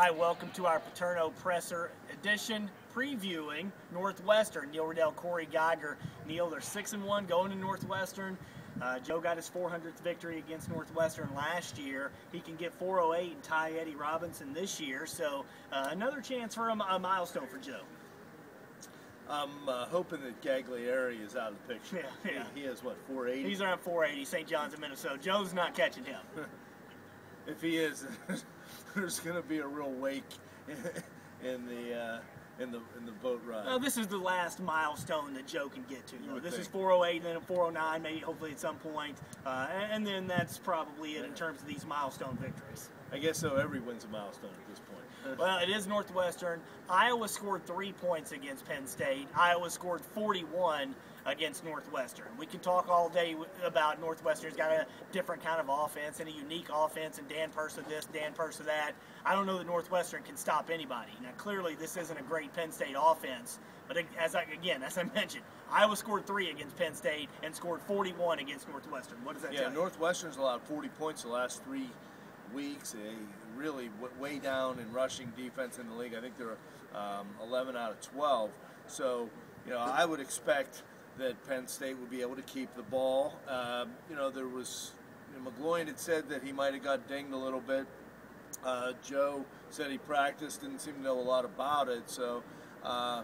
Hi, welcome to our Paterno Presser edition previewing Northwestern. Neil Rudel, Cory Geiger. Neil, they're 6-1 going to Northwestern. Joe got his 400th victory against Northwestern last year. He can get 408 and tie Eddie Robinson this year. So another chance for a milestone for Joe. I'm hoping that Gagliari is out of the picture. Yeah. He has, what, 480? He's around 480, St. John's in Minnesota. Joe's not catching him. If he is, there's going to be a real wake in the boat ride. Well, this is the last milestone that Joe can get to. This is 408, then a 409, maybe hopefully at some point, and then that's probably it in terms of these milestone victories. I guess so. Every win's a milestone at this point. Well, it is Northwestern. Iowa scored 3 points against Penn State. Iowa scored 41 against Northwestern. We can talk all day about Northwestern's got a different kind of offense and a unique offense, and Dan Persa this, Dan Persa that. I don't know that Northwestern can stop anybody. Now, clearly, this isn't a great Penn State offense, but as I mentioned, Iowa scored 3 against Penn State and scored 41 against Northwestern. What does that tell you? Northwestern's allowed 40 points the last 3 weeks. They really way down in rushing defense in the league. I think they're 11 out of 12. So, I would expect that Penn State would be able to keep the ball. There was, McGloin had said that he might have got dinged a little bit. Joe said he practiced, didn't seem to know a lot about it. So, I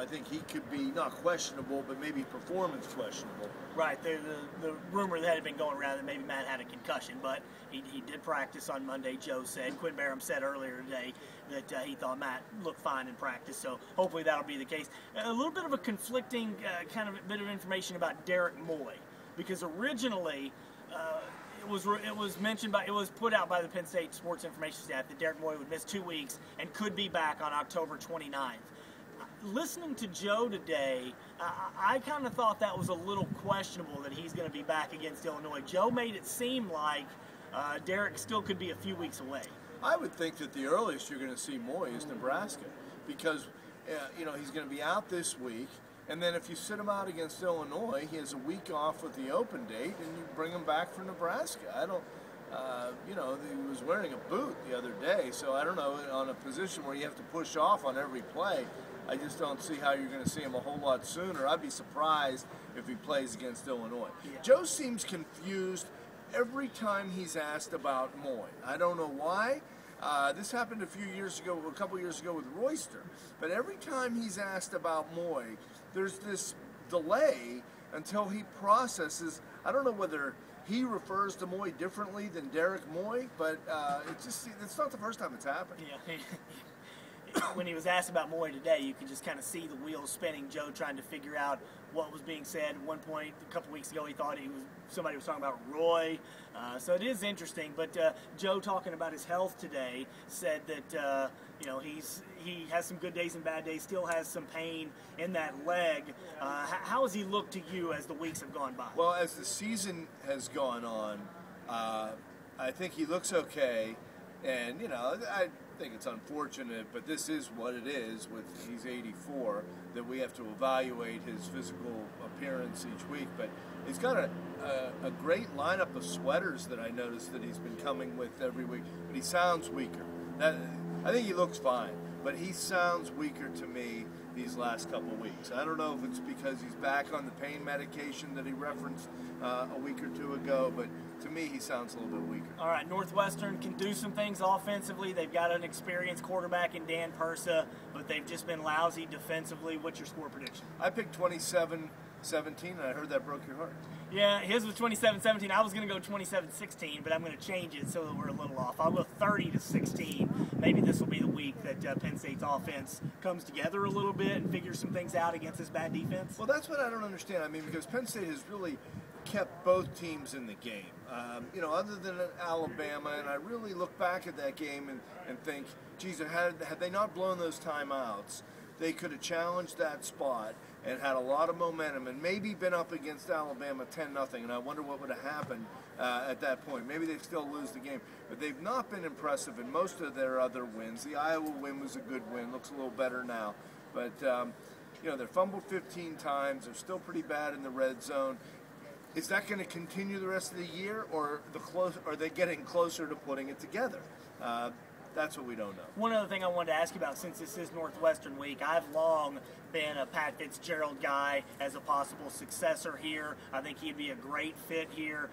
think he could be not questionable, but maybe performance questionable. Right. The rumor that had been going around that maybe Matt had a concussion, but he did practice on Monday, Joe said. Quinn Barham said earlier today that he thought Matt looked fine in practice, so hopefully that'll be the case. A little bit of a conflicting kind of bit of information about Derek Moy, because originally it was put out by the Penn State Sports Information staff that Derek Moy would miss 2 weeks and could be back on October 29th. Listening to Joe today, I kind of thought that was a little questionable that he's going to be back against Illinois. Joe made it seem like Derek still could be a few weeks away. I would think that the earliest you're going to see Moy is Nebraska, because he's going to be out this week, and then if you sit him out against Illinois, he has a week off with the open date, and you bring him back for Nebraska. I don't. He was wearing a boot the other day, so I don't know, on a position where you have to push off on every play, I just don't see how you're going to see him a whole lot sooner. I'd be surprised if he plays against Illinois. Yeah. Joe seems confused every time he's asked about Moy. I don't know why. This happened a couple years ago with Royster. But every time he's asked about Moy, there's this delay until he processes. I don't know whether he refers to Moy differently than Derek Moy, but it's not the first time it's happened. Yeah. When he was asked about Moy today, you could just kind of see the wheels spinning, Joe trying to figure out what was being said. At one point, a couple weeks ago, he thought somebody was talking about Roy. So it is interesting. But Joe, talking about his health today, said that he has some good days and bad days, still has some pain in that leg. How has he looked to you as the weeks have gone by? Well, as the season has gone on, I think he looks okay. And, I think it's unfortunate, but this is what it is he's 84, that we have to evaluate his physical appearance each week. But he's got a great lineup of sweaters that I noticed that he's been coming with every week. But he sounds weaker. I think he looks fine, but he sounds weaker to me these last couple weeks. I don't know if it's because he's back on the pain medication that he referenced a week or two ago, but to me he sounds a little bit weaker. All right, Northwestern can do some things offensively. They've got an experienced quarterback in Dan Persa, but they've just been lousy defensively. What's your score prediction? I picked 27-17, and I heard that broke your heart. Yeah, his was 27-17. I was going to go 27-16, but I'm going to change it so that we're a little off. I'll go 30-16. Maybe this will be the week that Penn State's offense comes together a little bit and figures some things out against this bad defense. Well, that's what I don't understand. I mean, because Penn State has really kept both teams in the game. Other than Alabama, and I really look back at that game and think, geez, had they not blown those timeouts, they could have challenged that spot and had a lot of momentum and maybe been up against Alabama 10-0, and I wonder what would have happened at that point. Maybe they'd still lose the game. But they've not been impressive in most of their other wins. The Iowa win was a good win. Looks a little better now. But, they're fumbled 15 times. They're still pretty bad in the red zone. Is that going to continue the rest of the year, or are they getting closer to putting it together? That's what we don't know. One other thing I wanted to ask you about, since this is Northwestern week, I've long been a Pat Fitzgerald guy as a possible successor here. I think he'd be a great fit here.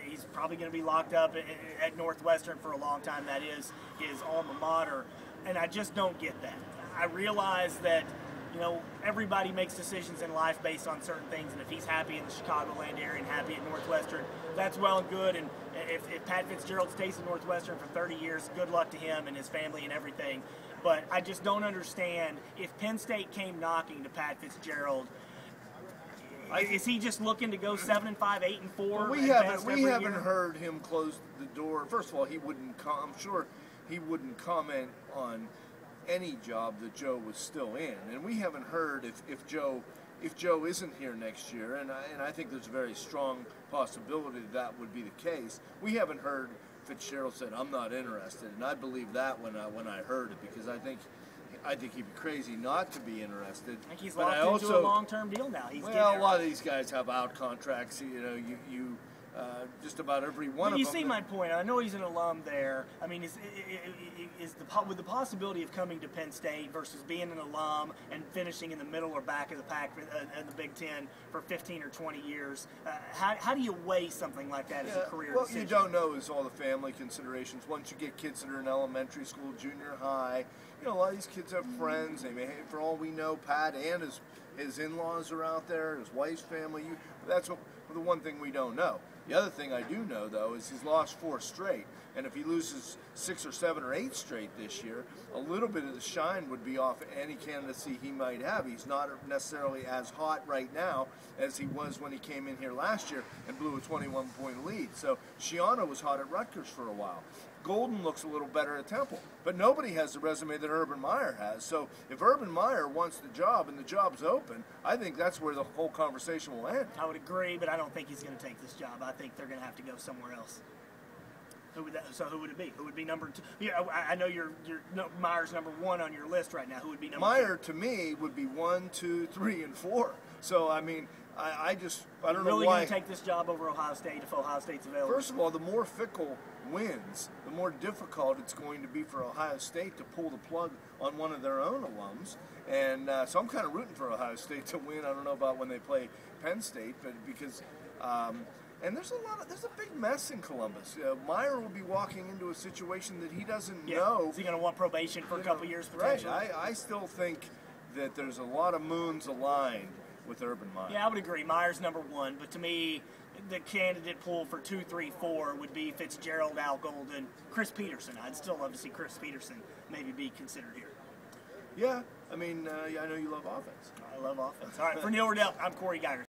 He's probably going to be locked up at Northwestern for a long time. That is his alma mater, and I just don't get that. I realize that, you know, everybody makes decisions in life based on certain things, and if he's happy in the Chicagoland area and happy at Northwestern, that's well and good. And if Pat Fitzgerald stays at Northwestern for 30 years, good luck to him and his family and everything. But I just don't understand, if Penn State came knocking to Pat Fitzgerald, is he just looking to go 7-5, 8-4? Well, we haven't heard him close the door. First of all, he wouldn't. I'm sure he wouldn't comment on any job that Joe was still in, and we haven't heard if Joe isn't here next year, and I think there's a very strong possibility that would be the case. We haven't heard Fitzgerald said, "I'm not interested," and I believe that when I heard it, because I think he'd be crazy not to be interested. I think he's locked into a long-term deal now. A lot of these guys have out contracts. You know, you just about every one of them. You see my point. I know he's an alum there. I mean, with the possibility of coming to Penn State versus being an alum and finishing in the middle or back of the pack in the Big Ten for 15 or 20 years, how do you weigh something like that as a career decision? What you don't know is all the family considerations. Once you get kids that are in elementary school, junior high, you know, a lot of these kids have friends. They may, for all we know, Pat and his in-laws are out there, his wife's family. That's the one thing we don't know. The other thing I do know, though, is he's lost 4 straight, and if he loses 6 or 7 or 8 straight this year, a little bit of the shine would be off any candidacy he might have. He's not necessarily as hot right now as he was when he came in here last year and blew a 21-point lead. So Shiano was hot at Rutgers for a while. Golden looks a little better at Temple, but nobody has the resume that Urban Meyer has. So if Urban Meyer wants the job and the job's open, I think that's where the whole conversation will end. I would agree, but I don't think he's going to take this job. I think they're going to have to go somewhere else. Who would it be? Who would be number 2? Yeah, I know Meyer's number 1 on your list right now. Who would be number 2? Meyer, to me, would be 1, 2, 3, and 4. So, I mean, I don't know why. Really going to take this job over Ohio State if Ohio State's available? First of all, the more fickle wins, the more difficult it's going to be for Ohio State to pull the plug on one of their own alums. And so I'm kind of rooting for Ohio State to win. I don't know about when they play Penn State, but because and there's a big mess in Columbus. Meyer will be walking into a situation that he doesn't know. Is he going to want probation for a couple years potentially? Right. I still think that there's a lot of moons aligned with Urban Meyer. Yeah, I would agree. Meyer's number 1, but to me, the candidate pool for 2, 3, 4 would be Fitzgerald, Al Golden, Chris Peterson. I'd still love to see Chris Peterson maybe be considered here. Yeah, I mean, I know you love offense. I love offense. All right, for Neil Rudel, I'm Cory Geiger.